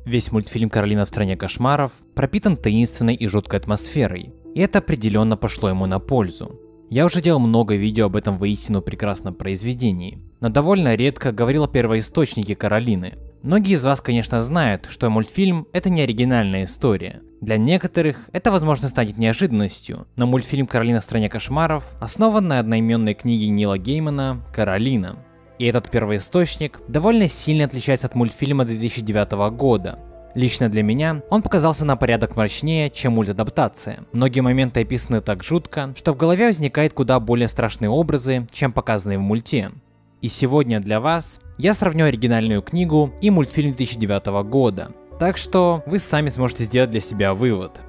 Весь мультфильм «Каролина в стране кошмаров» пропитан таинственной и жуткой атмосферой, и это определенно пошло ему на пользу. Я уже делал много видео об этом воистину прекрасном произведении, но довольно редко говорил о первоисточнике Каролины. Многие из вас, конечно, знают, что мультфильм — это не оригинальная история. Для некоторых это, возможно, станет неожиданностью, но мультфильм «Каролина в стране кошмаров» основан на одноименной книге Нила Геймана «Каролина». И этот первоисточник довольно сильно отличается от мультфильма 2009 года. Лично для меня он показался на порядок мрачнее, чем мультадаптация. Многие моменты описаны так жутко, что в голове возникают куда более страшные образы, чем показанные в мульте. И сегодня для вас я сравню оригинальную книгу и мультфильм 2009 года. Так что вы сами сможете сделать для себя вывод.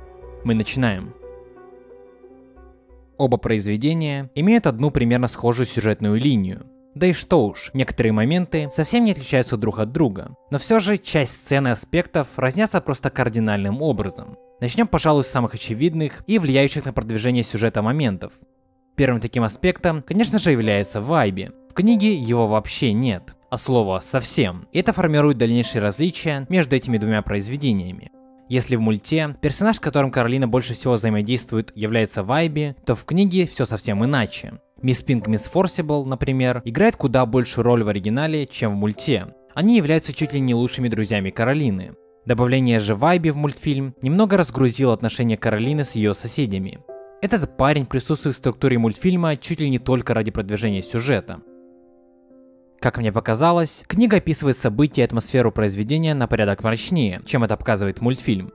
Мы начинаем. Оба произведения имеют одну примерно схожую сюжетную линию. Да и что уж, некоторые моменты совсем не отличаются друг от друга. Но все же часть сцен и аспектов разнятся просто кардинальным образом. Начнем, пожалуй, с самых очевидных и влияющих на продвижение сюжета моментов. Первым таким аспектом, конечно же, является вайби. В книге его вообще нет, а слова совсем. И это формирует дальнейшие различия между этими двумя произведениями. Если в мульте персонаж, с которым Каролина больше всего взаимодействует, является вайби, то в книге все совсем иначе. Мисс Пинк и Мисс Форсибл, например, играют куда большую роль в оригинале, чем в мульте. Они являются чуть ли не лучшими друзьями Каролины. Добавление же вайби в мультфильм немного разгрузило отношения Каролины с ее соседями. Этот парень присутствует в структуре мультфильма чуть ли не только ради продвижения сюжета. Как мне показалось, книга описывает события и атмосферу произведения на порядок мрачнее, чем это показывает мультфильм.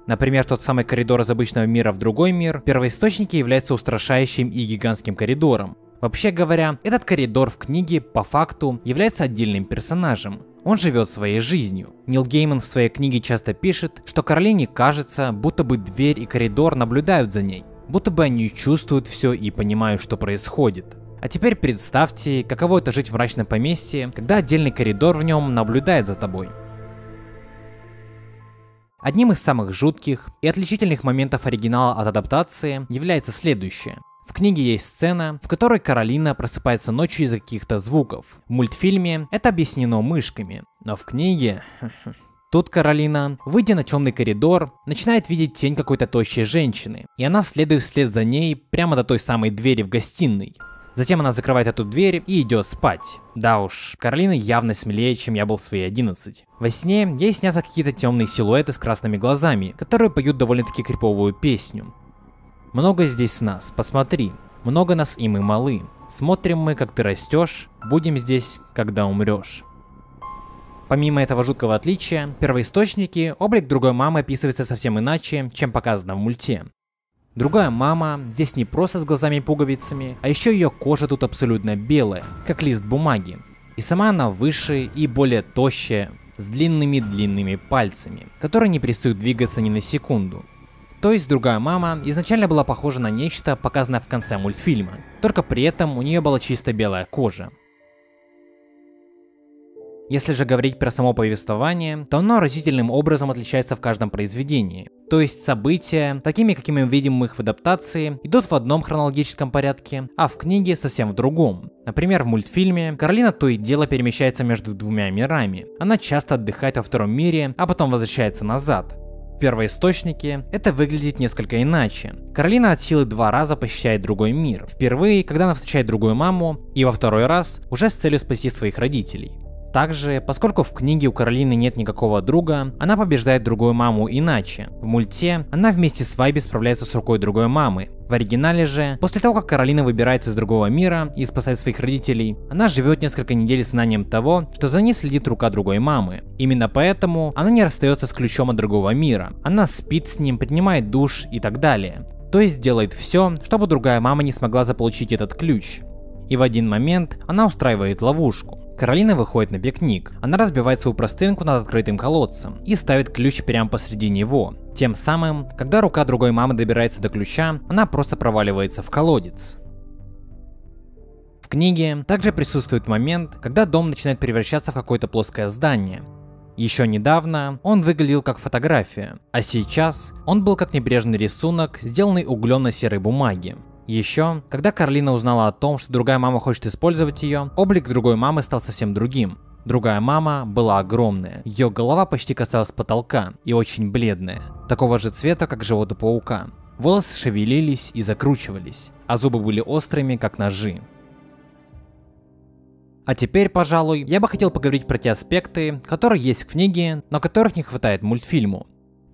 Например, тот самый коридор из обычного мира в другой мир в первоисточнике является устрашающим и гигантским коридором. Вообще говоря, этот коридор в книге по факту является отдельным персонажем. Он живет своей жизнью. Нил Гейман в своей книге часто пишет, что Каролине кажется, будто бы дверь и коридор наблюдают за ней, будто бы они чувствуют все и понимают, что происходит. А теперь представьте, каково это жить в мрачном поместье, когда отдельный коридор в нем наблюдает за тобой. Одним из самых жутких и отличительных моментов оригинала от адаптации является следующее. В книге есть сцена, в которой Каролина просыпается ночью из-за каких-то звуков. В мультфильме это объяснено мышками, но в книге... Тут Каролина, выйдя на темный коридор, начинает видеть тень какой-то тощей женщины, и она следует вслед за ней прямо до той самой двери в гостиной. Затем она закрывает эту дверь и идет спать. Да уж, Каролина явно смелее, чем я был в свои 11. Во сне ей снятся какие-то темные силуэты с красными глазами, которые поют довольно-таки криповую песню. Много здесь нас, посмотри. Много нас и мы малы. Смотрим мы, как ты растешь, будем здесь, когда умрешь. Помимо этого жуткого отличия, в первоисточнике облик другой мамы описывается совсем иначе, чем показано в мульте. Другая мама здесь не просто с глазами-пуговицами, а еще ее кожа тут абсолютно белая, как лист бумаги. И сама она выше и более тощая, с длинными-длинными пальцами, которые не перестают двигаться ни на секунду. То есть другая мама изначально была похожа на нечто, показанное в конце мультфильма, только при этом у нее была чисто белая кожа. Если же говорить про само повествование, то оно разительным образом отличается в каждом произведении. То есть события, такими какими мы видим их в адаптации, идут в одном хронологическом порядке, а в книге совсем в другом. Например, в мультфильме Каролина то и дело перемещается между двумя мирами. Она часто отдыхает во втором мире, а потом возвращается назад. В первоисточнике это выглядит несколько иначе. Каролина от силы 2 раза посещает другой мир. Впервые, когда она встречает другую маму, и во второй раз уже с целью спасти своих родителей. Также, поскольку в книге у Каролины нет никакого друга, она побеждает другую маму иначе. В мульте она вместе с Вайби справляется с рукой другой мамы. В оригинале же, после того, как Каролина выбирается из другого мира и спасает своих родителей, она живет несколько недель с знанием того, что за ней следит рука другой мамы. Именно поэтому она не расстается с ключом от другого мира. Она спит с ним, принимает душ и так далее. То есть делает все, чтобы другая мама не смогла заполучить этот ключ. И в один момент она устраивает ловушку. Каролина выходит на пикник. Она разбивает свою простынку над открытым колодцем и ставит ключ прямо посреди него. Тем самым, когда рука другой мамы добирается до ключа, она просто проваливается в колодец. В книге также присутствует момент, когда дом начинает превращаться в какое-то плоское здание. Еще недавно он выглядел как фотография, а сейчас он был как небрежный рисунок, сделанный углем на серой бумаге. Еще, когда Каролина узнала о том, что другая мама хочет использовать ее, облик другой мамы стал совсем другим. Другая мама была огромная, ее голова почти касалась потолка и очень бледная, такого же цвета, как живот у паука. Волосы шевелились и закручивались, а зубы были острыми, как ножи. А теперь, пожалуй, я бы хотел поговорить про те аспекты, которые есть в книге, но которых не хватает мультфильму.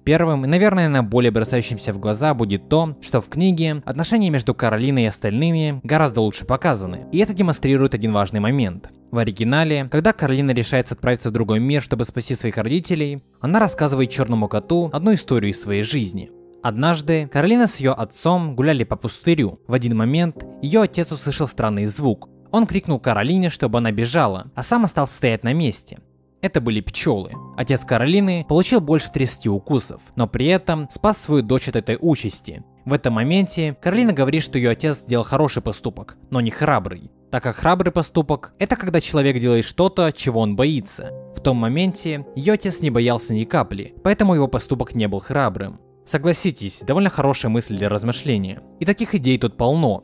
Первым и, наверное, наиболее бросающимся в глаза будет то, что в книге отношения между Каролиной и остальными гораздо лучше показаны, и это демонстрирует один важный момент. В оригинале, когда Каролина решается отправиться в другой мир, чтобы спасти своих родителей, она рассказывает черному коту одну историю из своей жизни. Однажды Каролина с ее отцом гуляли по пустырю. В один момент ее отец услышал странный звук. Он крикнул Каролине, чтобы она бежала, а сам остался стоять на месте. Это были пчелы. Отец Каролины получил больше 30 укусов, но при этом спас свою дочь от этой участи. В этом моменте Каролина говорит, что ее отец сделал хороший поступок, но не храбрый. Так как храбрый поступок – это когда человек делает что-то, чего он боится. В том моменте ее отец не боялся ни капли, поэтому его поступок не был храбрым. Согласитесь, довольно хорошая мысль для размышления. И таких идей тут полно.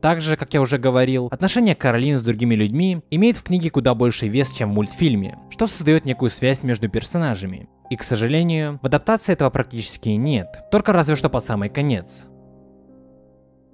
Также, как я уже говорил, отношения Каролины с другими людьми имеют в книге куда больше вес, чем в мультфильме, что создает некую связь между персонажами. И, к сожалению, в адаптации этого практически нет, только разве что под самый конец.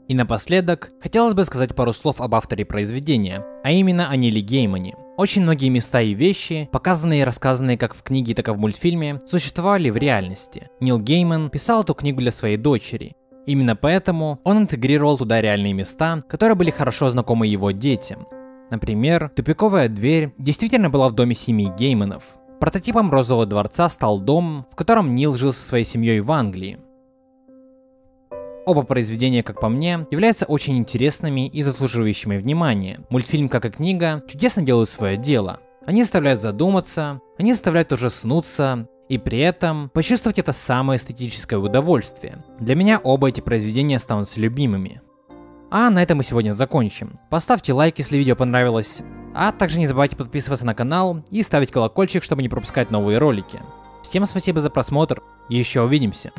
И напоследок, хотелось бы сказать пару слов об авторе произведения, а именно о Ниле Геймане. Очень многие места и вещи, показанные и рассказанные как в книге, так и в мультфильме, существовали в реальности. Нил Гейман писал эту книгу для своей дочери. Именно поэтому он интегрировал туда реальные места, которые были хорошо знакомы его детям. Например, тупиковая дверь действительно была в доме семьи Гейманов. Прототипом Розового дворца стал дом, в котором Нил жил со своей семьей в Англии. Оба произведения, как по мне, являются очень интересными и заслуживающими внимания. Мультфильм, как и книга, чудесно делают свое дело. Они заставляют задуматься, они заставляют ужаснуться, и при этом почувствовать это самое эстетическое удовольствие. Для меня оба эти произведения останутся любимыми. А на этом мы сегодня закончим. Поставьте лайк, если видео понравилось, а также не забывайте подписываться на канал и ставить колокольчик, чтобы не пропускать новые ролики. Всем спасибо за просмотр и еще увидимся.